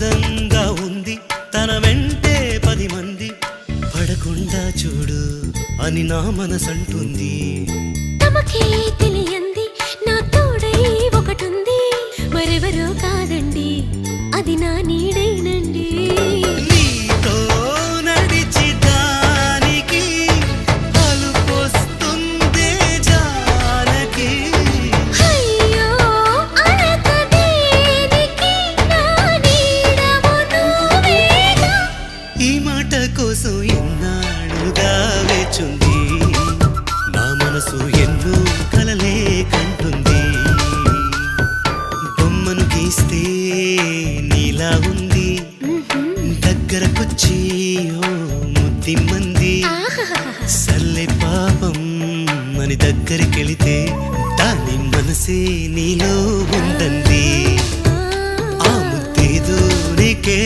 అందంగా ఉంది తన వెంటే 10 మంది పడకుండా చూడు అని నా మనసంటుంది తమకే తెలియంది నా తోడై ఒకటుంది మరెవరో కాదండి అది నా నీడేనండి నీతో నడిచి దానికి అలుపొస్తుందే జానకి అయ్యో అనక దేనికి నా నీడవు నువ్వేగా ఈ మాట కోసం ఎన్నాళ్ళుగా వేచుంది నా మనసు ఎన్నో కలలే కంటుంది బొమ్మను గీస్తే నీలా ఉంది దగ్గరకొచ్చి ఓ ముద్దిమ్మంది సల్లే పాపం అని దగ్గరికెళితే దాని మనసే నీలో ఉందంది ఆ ముద్దేదో నీకే